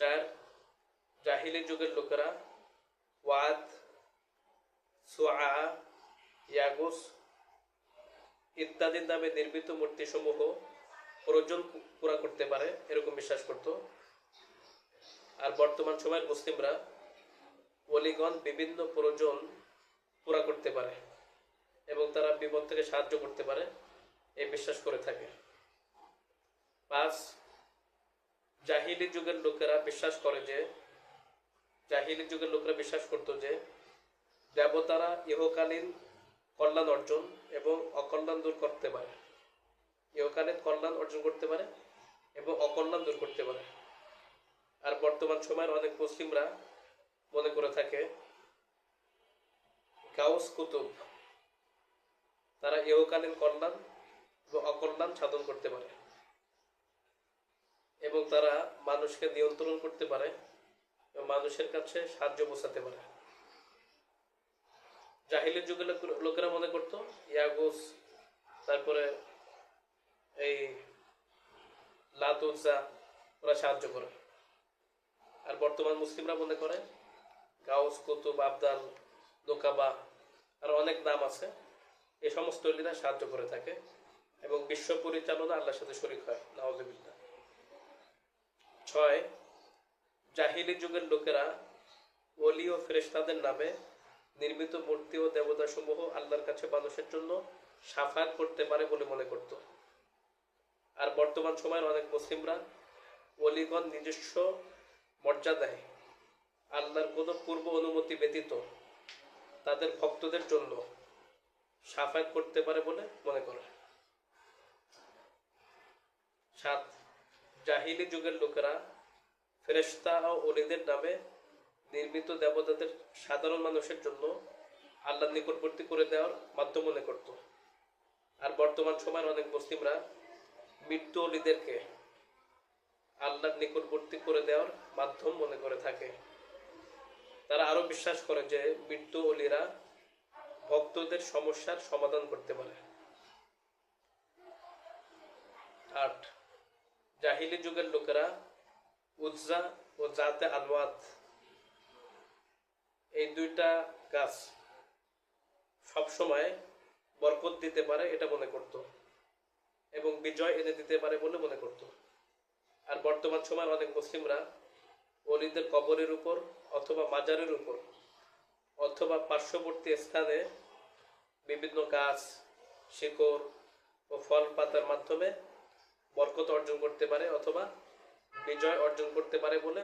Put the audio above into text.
4 জাহিলি যুগের লোকেরা ওয়াদ, সুআ, ইয়াগুস ইত্যাদি নামে নির্মিত মূর্তিসমূহ প্রয়োজন পুরা করতে পারে এরকম বিশ্বাস করত। আর বর্তমান সময়ের মুসলিমরা ওলিগণ বিভিন্ন প্রয়োজন পুরা করতে পারে এবং তারা বিপদ থেকে সাহায্য করতে পারে এই বিশ্বাস করে থাকে। 5 জাহিলি যুগের লোকেরা বিশ্বাস করত যে দেবতারা ইহকালীন কল্যাণ অর্জন এবং অকল্যাণ দূর করতে পারে, ইহকালীন কল্যাণ অর্জন করতে পারে এবং অকল্যাণ দূর করতে পারে। আর বর্তমান সময়ের অনেক মুসলিমরা মনে করে থাকে গাউস কুতুব তারা ইহকালীন কল্যাণ এবং অকল্যাণ সাধন করতে পারে এবং তারা মানুষকে নিয়ন্ত্রণ করতে পারে এবং মানুষের কাছে সাহায্য পৌঁছাতে পারে। জাহিলির যুগের লোকেরা মনে করতো ইয়াগুস, তারপরে এই লাত উজ্জা ওরা সাহায্য করে। আর বর্তমান মুসলিমরা মনে করে গাউস, কুতুব, আবদাল, দোকাবা আর অনেক নাম আছে, এই সমস্ত লিরা সাহায্য করে থাকে এবং বিশ্ব পরিচালনা আল্লাহর সাথে শরীক হয়। নাউযুবিল্লাহ। 6 জাহিলি যুগের লোকেরা ওলি ও ফেরেশতাদের নামে নির্মিত মূর্তি ও দেবতা সমূহ আল্লাহর কাছে মানুষের জন্য শাফায়াত করতে পারে বলে মনে করত। আর বর্তমান সময়ের অনেক মুসলিমরা ওলিগণ নিজস্ব মর্যাদায় আল্লাহর কোনো পূর্ব অনুমতি ব্যতীত তাদের ভক্তদের জন্য শাফায়াত করতে পারে বলে মনে করে। 7 জাহিলি যুগের লোকেরা ফেরেশতা ও ওলিদের নামে নির্মিত দেবতাদের সাধারণ মানুষের জন্য আল্লাহর নিকটবর্তী করে দেওয়ার মাধ্যম মনে করত। আর বর্তমান সময়ের অনেক মুসলিমরা মৃত্যু ওলিদেরকে আল্লাহর নিকটবর্তী করে দেওয়ার মাধ্যম মনে করে থাকে। তারা আরো বিশ্বাস করে যে মৃত্যু ওলিরা ভক্তদের সমস্যার সমাধান করতে পারে। 8 জাহিলি যুগের লোকেরা উজ্জা ও জাতে আলওয়াত এই দুইটা গাছ সবসময় বরকত দিতে পারে এটা মনে করত এবং বিজয় এনে দিতে পারে বলে মনে করত। আর বর্তমান সময়ের অনেক মুসলিমরা ওলিদের কবরের উপর অথবা মাজারের উপর অথবা পার্শ্ববর্তী স্থানে বিভিন্ন গাছ, শিকড় ও ফল পাতার মাধ্যমে বরকত অর্জন করতে পারে অথবা বিজয় অর্জন করতে পারে বলে